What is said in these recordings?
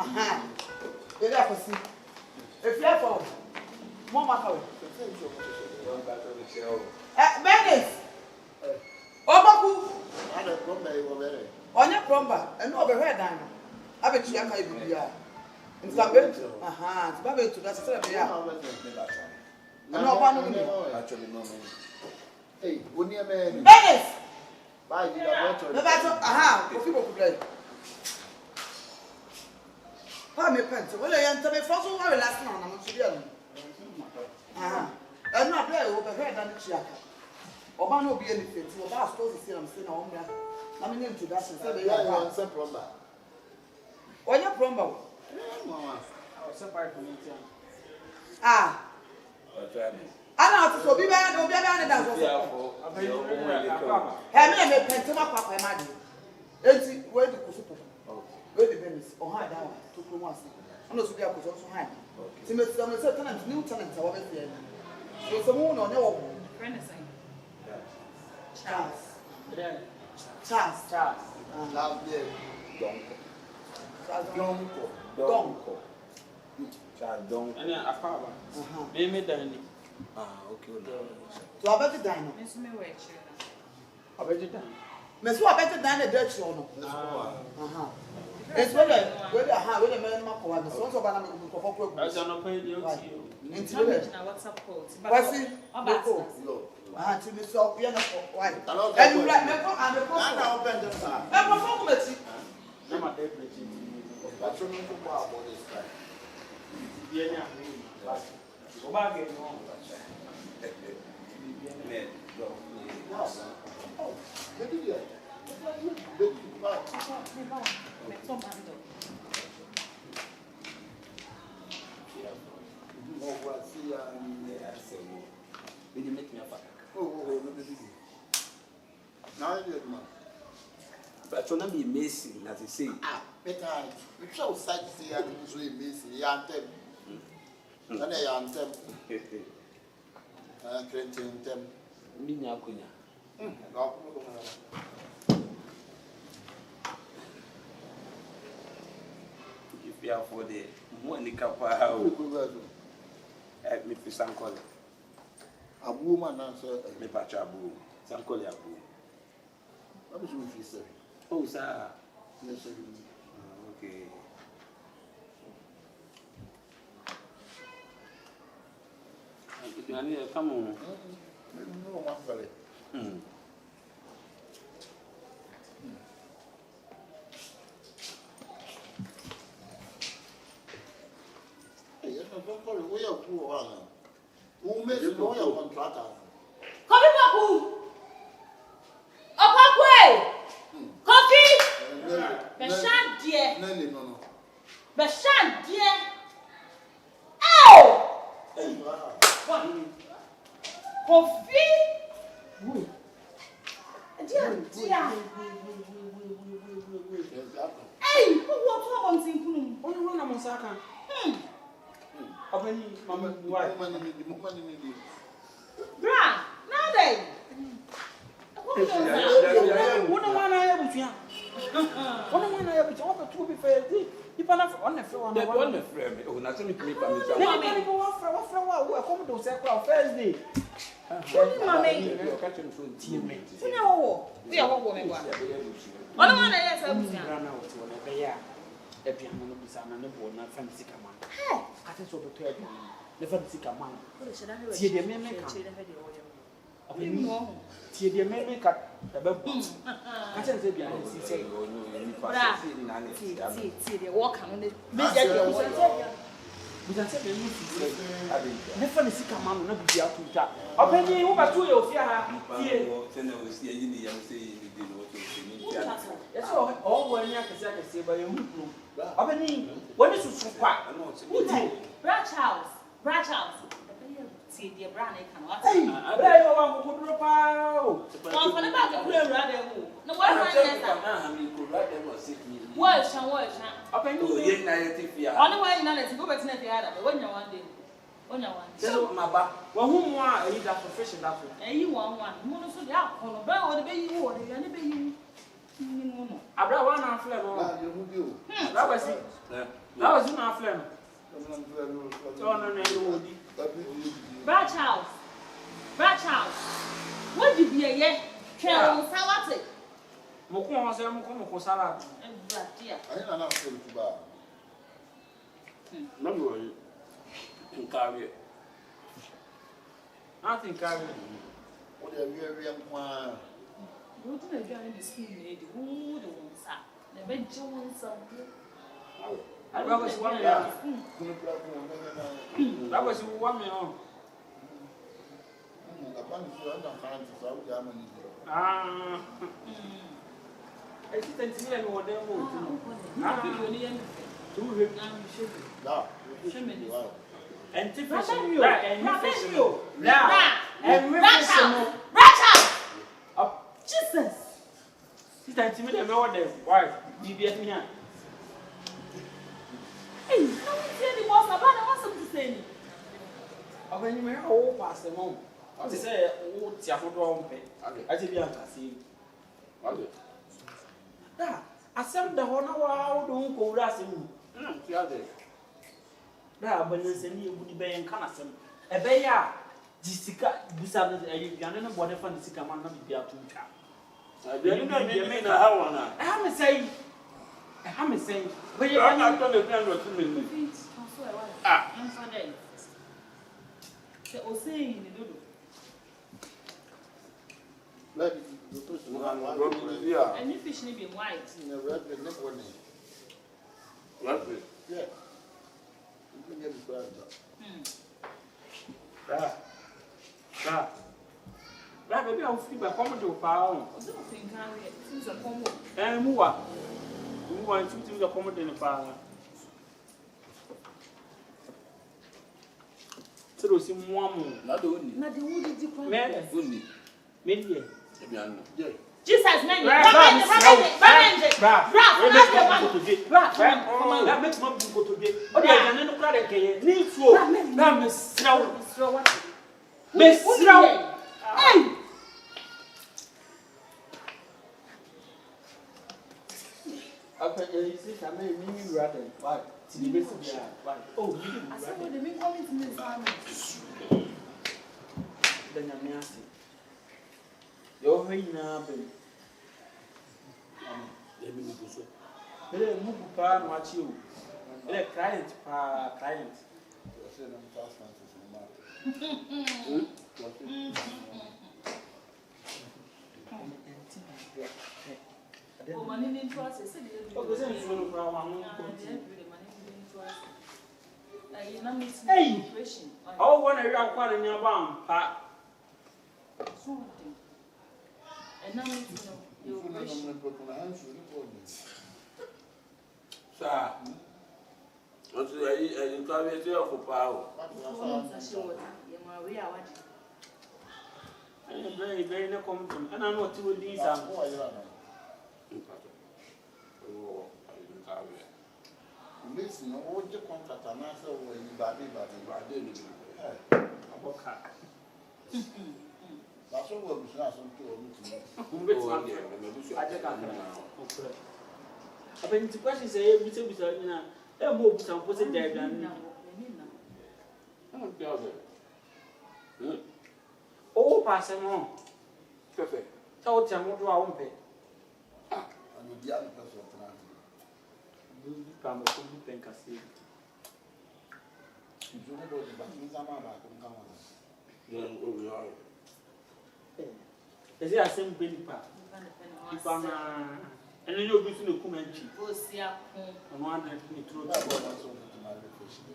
Aha. Ele é assim. If you have Mama. Bernice. Opoku. I don't come you already. On your plumber, and overhead, Daina. I bet you can't even be out. In some way, aha, it's Baby to that set. No one actually no. Hey, wouldn't you man? Bernice! Bye, you got No, that's aha, people could play. How me pencil? Well, I am to be fossil while last night. I'm sure. Ah, I'm not there overhead than the Chiaka. Or one will be anything. So about supposed to see I'm still on there. I'm in introduction. So they are some plumber. Or your plumber? I was separate from it. Ah, I know to be bad, don't be bad. That's what I'm make pencil up my money. Let's where the Kusupo. Where the Bernice or high down to Kumasi. I'm not so there was also high. To make some certain new tenants are always there. So someone or no Bernice. Charles. Love there. Don't. And a father. Maybe Daina. Okay. So I bet the Daina. I bet the Daina. Miss, I bet the Daina Dutch or no. It's whether a man Mako and the sons of Banana will I don't know pay you. WhatsApp call. What's it? To be so piano for white. And you like me and the performance. I'm a dead bitch. That's what you about this guy. Yeah, go back and go. Oh, maybe you. Did you make me a fuck? Oh, now you man. But you'll not be missing, as you say. Ah, better. You show sight see and usually missing. You are them. And they are them. Creating them. Minya Kunya. If you are for the money kappa, how at me for some color. A woman answer Me pachabu, some color abu. What is you say? Oh, sir. Yes, sir. Okay. Come on. No one for it. Don't call it. We are poor. Who makes you know your contractor? Come here, Opoku. Coffee. Beshan dear. NENE, no. Beshan dear. Oh! Coffee. Dear. Hey, what on Zinkunu? Only one of Mosaka. How many mamma? Bra, now then. One of one I have with you. One of one I have with you. Two be fair. You can have one friend. One friend. Oh, nothing to me. Come to say, Thursday. Mommy. No, we are all women. One of one I have. A piano is an unborn fancy command. I think so to tell you. The fancy command. See the men make see the men make up the baboon. I can't say behind the say, see the walk on it. We can say the music. The fancy command will not be out to that. I'll pay you over 2 years. Yes, all when you can say by your room. When is it quite? Branch house. See the brand cannot. I bet you want to put a Well, for the back of the rather. No one has worse and worse. Up and you get on the way, now go back to the other. When you want it. When you want so, my back. Well, whom are you that profession? And you want one. Mono so down. On the bow, the baby, or the baby. I brought one and flame. You. That was it. That was in our flame. Branch house. What did you hear? Trail salad. Moko say moko salad. I don't know to buy. No worry. In carry. Nothing carry. What are very young one? Go to the journey the school lady. Who the one, sir? The bed Jones. That was 1 year. That was 1 year. Assistant to me and what they want to do. And to fish and Jesus. Assistant to me and what they why? You be at me. Hey, how many was about? I want something to say. When you may all pass them home. I say, oh, Tiago, I tell you, okay. I sent the honor out, don't go racing. There are Bernice and you would be in Canasson. A bear, Jessica, Busab, and body from the Sicama not be up to town. I don't know, you mean how I am saying, but you are not going to plan what to me. Ah, I'm for them. The saying in the doodle. And you fish may be white. In a red and neck one. Yeah. You can get it back. Maybe I'll flip a commodore pound. I don't think I will. A common. And more. We want to do the commodore in the power. So, see, one Not only. Not the wood is different. Only. Maybe. Jesus, man, that makes my book go today. Oh, yeah, and then the crowd again. Need to. Now, Miss Snow. Miss Snow. Hey! After you see, I may mean rather. Why? Oh, I said, what they mean coming to me, family. Then I'm nasty. You're very nabbing. Let me go so. Move pan, watch you. Client. Oh, money in trust. I said, hey! Oh, one of you are quite in your bound, Pat. Something. And now you Sir. What do you call it for power? Very, very no comfort. And I know two of these are. Listen, all the contract and answer when you baby. That's all what was not some I think the question is, we say, there more some person there than oh, pass them on. Perfect. Tell them what do I want pay. And the other person. Come to Cashier. You don't know the back is it a same penny pack? If I'm and then you'll be to the Kumasi. go see a home. And one that we throw That's the what I ball. saw to my reflection.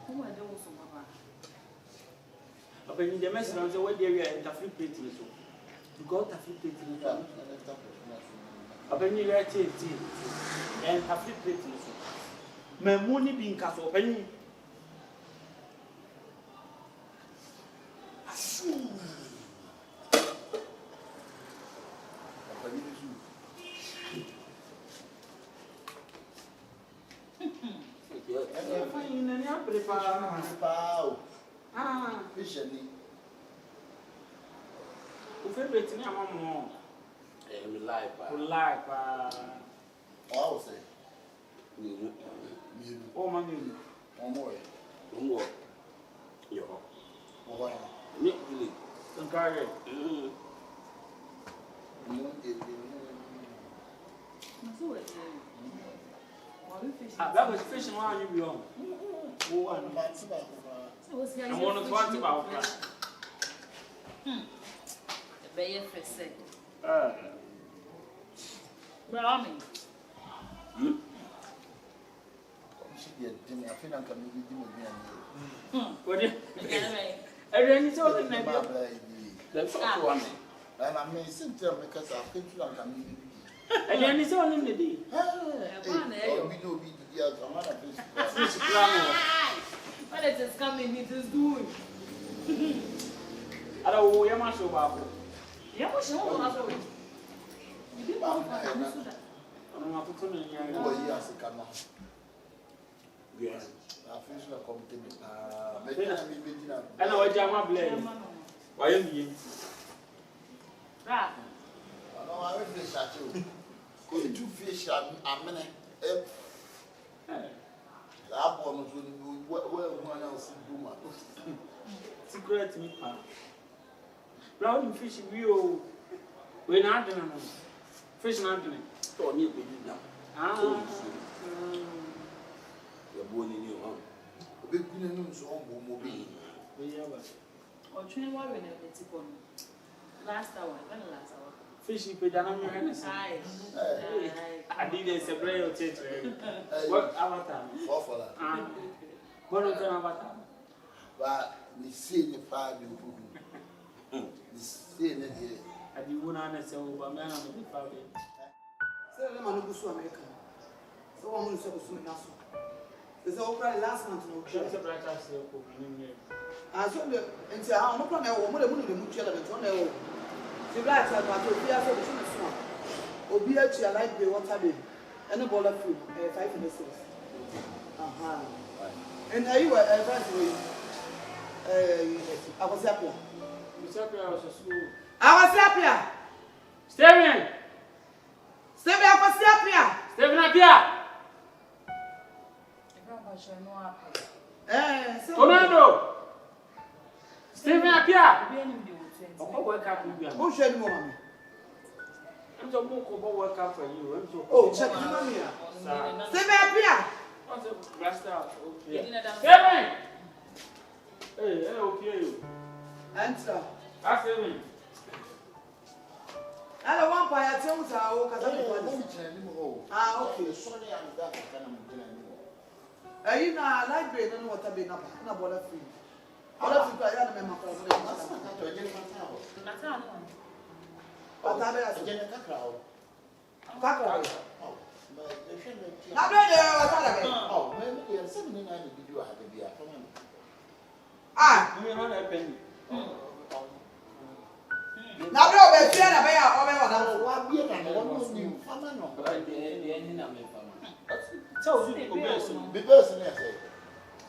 Who are those who are But in the message, I say, what area and a free plate? You got a free plate. But when you are tea and a free plate, my money being cast open. Rely. Like, I will say. Oh, my name. One more. Yo. What? Nick really. Encourage. That was fishing while you were on. I'm on the spot about that. The bay for say. Brahmi. I feel like I'm What do you? Everyone is all in there. That's one. and I may sit there because I feel like I'm Everyone is all in the day. we do be the other Fish plan. What is this coming? It is doing. I don't know where my show back. Yeah, what's your husband? You didn't want to do that. I don't want to turn in here. years ago. Yes. I feel like I'm making I know what Jama blame. Why am you? Right. I know I will fish at you. Go to fish a minute. I want to one else in Secret me, pa. Brown fish real. We're not doing fish not doing. Don't need to do now. Ah. You're born in your home. big news on Mobi. Or train one when I get on. Last hour, when the last hour. Fish you down your hands. I did a separate or church. What avatar? For that. What avatar? But we see the fire you we see it here. I do one answer over man of the family. So let me go to America. So I'm going to say to Nassau. There's all probably last month no Just a church. bright as the opening. I saw the and say I'm not going to have the mutual element on the the black child, but we are so small. Obi actually like the water bay and a bowl of food, 5 minutes. And are you advancing? I was happy. I was happy. Steven! Steven, I was happy. Steven up here! Tornado! Steven up here! Work up with you. Who's your mom? I'm so more work up for you. Oh, check your mommy. Steven up here. What's a grassed out? Steven! Hey, okay. Answer. Ask Steven. I don't want to tell you how okay. Sorry, I'm that kind of Are you not like bread and water being up? Not bother free. I don't think I had a member for the but I have a crowd. Not ready. Oh, maybe 79 did you have to be a Ah, You know that penny. now go back here and pay our what beer and one new family. So, you go best. Because I say,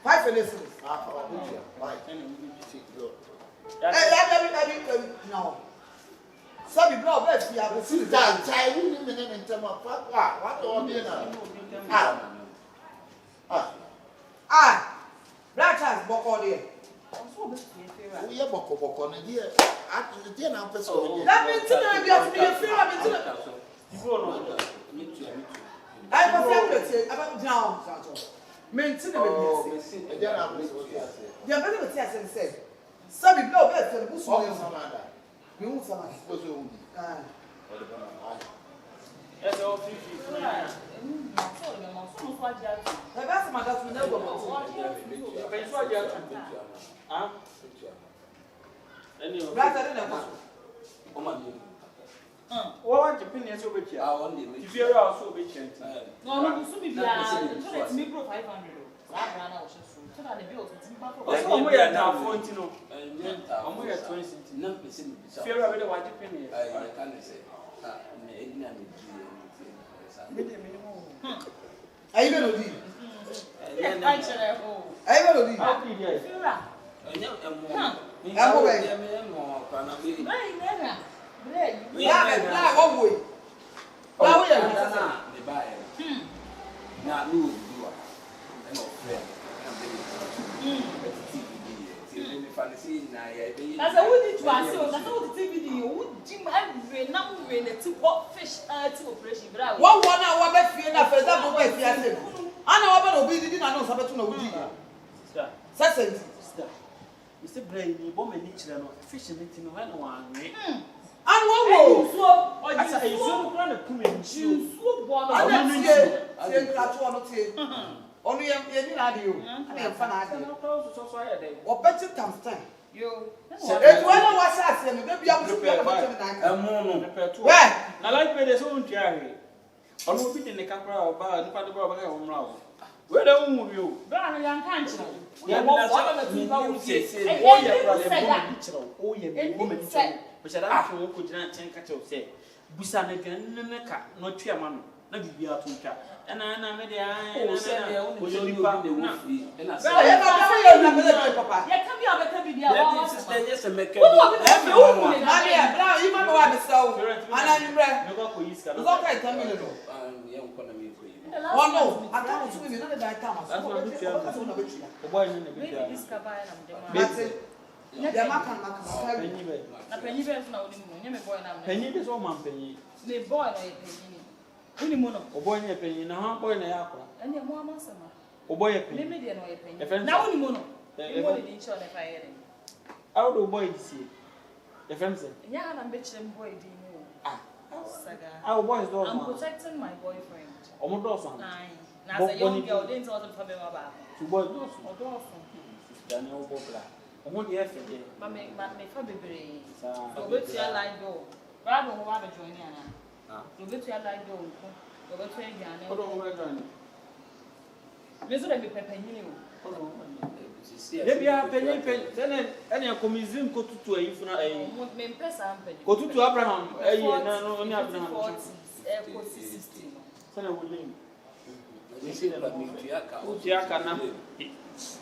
5 minutes. No. Some people are best. I will see that. I will name in terms of what all dinner. Black has book there. We are Boko and here at the dinner person. That means you have to be a free rabbit. I was saying about down. Maintain the you are better with us and say, some people are better than Bush. You want some? That's all 50. That's my husband. Never Anyway, what opinions over here? I want to if you're also be changed. No, no, so be it's me pro 500. Also, we are now 40. No, and we are 20 cents. If you're a what opinion, I can't say. Are you going to be? Are you going to be? Now, no, you are. I'm not friend. That's a woody to us. That's all the TV. Jim, every number to what fish operation. One hour, bet you enough for example, where you are. I know about obedience. I know something to know. Sister, Mr. Brainy, woman, nature, fishing meeting when one. And one so I say, you so run a cumin, you swoop one. I don't know. Only any radio. I am fan. Or better times 10. You. If one was asking, maybe I will prepare to where? I like me own carry. On will be in the capra or bar and part of our home round. Where don't move you? Brown young country. Yeah, one of the people who say, oh, yeah, woman, which I could not say. Busan again, not Chairman, not be out to chat. And I made the eye. Oh, say, I only show you the wolf. And I said, Papa, yeah, come here, come here. Yes, and make it. Maria, Brown, you might want to sell. And I'm ready. Look at me. Oh, no, I can't swim in another time. That's what I'm doing. The boy in the baby is Cabana. Yeah, my penny is now penny is all my penny. The boy, any mono, or boy, a penny, and a half boy in the apple. And your mamma, or boy, a penny, a friend. Now, any mono, you wanted each other if I had it. How do boys see? The friends, yeah, I'm bitching boy, do you know? Our boys don't. I'm protecting my boyfriend. Omo doso. Na say young girl didn't tell them for me about. To boy doso. Odoso. Daniel Bobla. Omo dey efe dey. Ma me fa bebre. So go to your line door. Brother who have join you na. You go to your line door. You go to your line. Odo who join. Me so dey be pepenyi o. Odo who. Dey bia penyi then any communism ko tutu ayi funa ayi. Me pesa ampenyi. Ko tutu Abraham ayi na no ni Abraham. Ko 60. Sana wulin. We see that me tiaka na.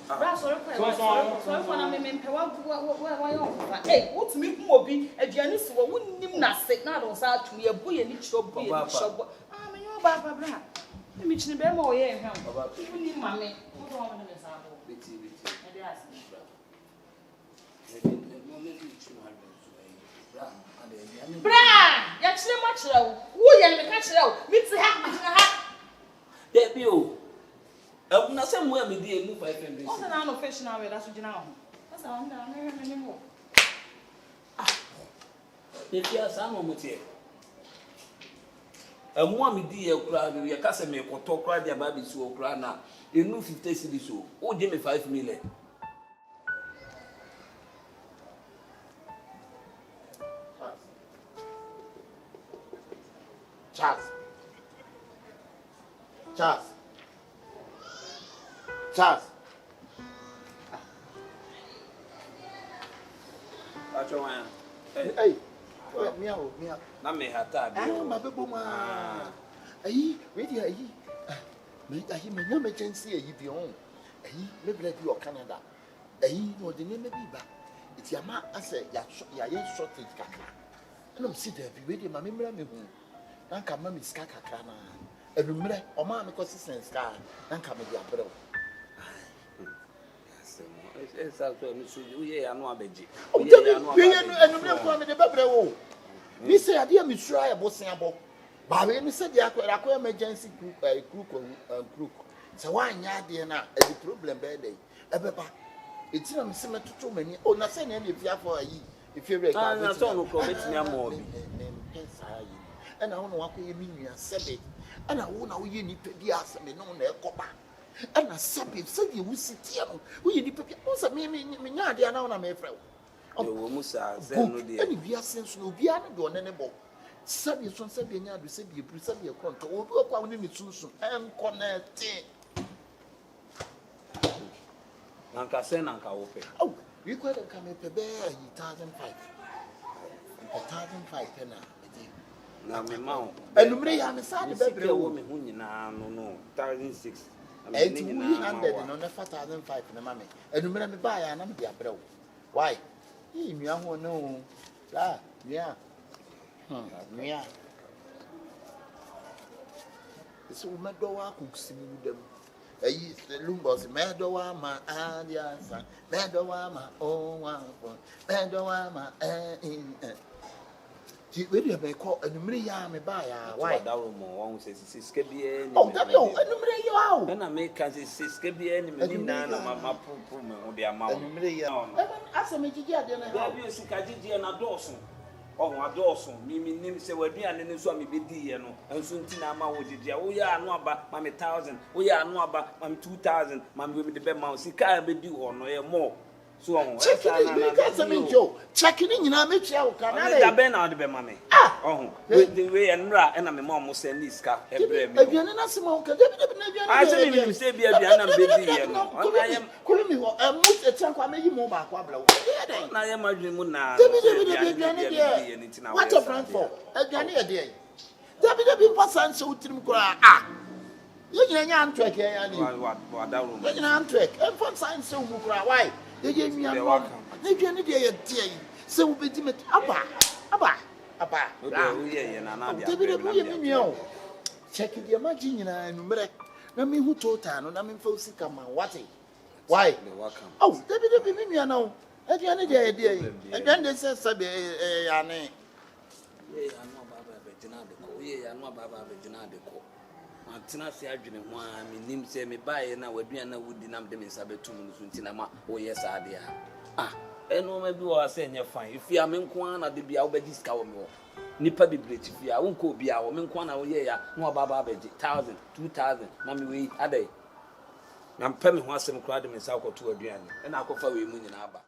Bra sorry for na me mpe wa yo. Eh, what me hu obi aduane so wo nim na se na do sa atu ye bu ye ni chobo ye ni chobo. Ah me yo ba bra. Me chine be ma o ye ehwan. Wo nim ma me. Wo do wa me ne sa bo. Beti. E dey ask me bra. Bra, ya chire ma chire wo. Wo ye me ka chire wo. Mi ti ha, mi ti ha. There be o. Na say mo me dey move 500. O se na no fish na we da so gina ho. Asa on da me mo. Dey fia sa mo tie. Mo me di e kura bi ye ka se me koto kura dia ba bi so kura na. Enu 50 cedis so. O je me 5 million. Charles. Acho wan. Hey. Meow. Na me hata bi. Ma bebo ma. Ayi, we dey ayi. Me no emergency ayi bi on. Ayi, me bla bi o Canada. Ayi, no de me bi ba. Iti ama ase ya ye shortage kakra. Na me see there bi we dey ma me mra me hu. Na ka ma me ska kakra na. Edumre, o ma me ko sense ka. Na ka me di abrɛ. Esa so mi suji uye ya no abeji. We no enumre ko me de bebre wo. Mi say ade mi sura e bosen abo. Ba we ni say dia akwa emergency crook. So wanya ade na e problem be dey. E beba. Eti na mi se metoto mani. O na say na e fia for ayi. E fia break. Na so no ko betimi amo bi. Pensa ayi. E na wono wakoye mi nua sebe. E na wo na wo ye ni pedi aseme no na ekoba. Ana sabi sabi wusitia no wo ye ni pedi. O se me nya ade na wo na me frɛ wo. Wo musa ze no de. Ani bia senso no bia no de onene bo. Sabi so sabi nya do sabi epru sabi ekonto. Wo kwa wo ni sunsun en connect. Nanka se nanka wo pe. Oh, we quite can me pe be 1,500. 1,500 pena. Na me ma o. Enumre ya me sa de bebre wo me hu nyina no 1,600. And 200 no na 4,500 na ma me. Enumre me ba ya na me de abre wo. Why? Yi nua ho no. La, nua. Nua. so medowa kuksimu dem ayi lumbos medowa ma adiasa medowa ma onwa medowa ma ti we dey be call enumere ya me ba ya why that room one say siske bia ni oh that be enumere ya o na me kan say siske bia ni me na ma pro me wo dia ma enumere ya asa me gigi ade na ya bi sika gigi na dooso oh adooso mi nim se waduane ne so a me bedi ye no enso nti na ma wo gigi wo ya anu aba ma me 1000 wo ya anu aba ma me 2000 ma me de be ma sika bedi ho no ye more so on check it nyina me tia wo kana da be na de be ma me oh the way enra na me mom say ni ska ebre me aduane na sema wo ka de na aduane I say me say bi aduane na bedi ye no ona ye kulu mi wo mu etia kwa me yi mo ba kwa bla wo na ye ma dwene mu na aduane de what a friend for aduane ye de de pasan so utirim kura ye nyina nya antwek ye ya ni wa da room ye nyina antwek en for science so mu kura why ye nua no na aduane de ye de se wo bedi met aba o ye na na dia de bi ye mi nua check the imagine nyina numere na me hu total no na me fa usika ma what why oh de bi mi nua no aduane de ye de aduane de se sabe ya ne ye anu baba be jina de ko ye anu baba be jina de ko antena se adwene ho a me nim se me bae na waduane na wudi nam de me sabe tum no so ntina ma o ye sa de eno ma bi wo ase nye fine ifi a me nko na de bia wo be diska wo me wo nipa bibreti fi a wonko bia wo me nko na wo ye ya na baba be 1000 2000 na me we adai na mpɛ me ho asɛm kra de me sa akoto aduane na akofa we mu nyina aba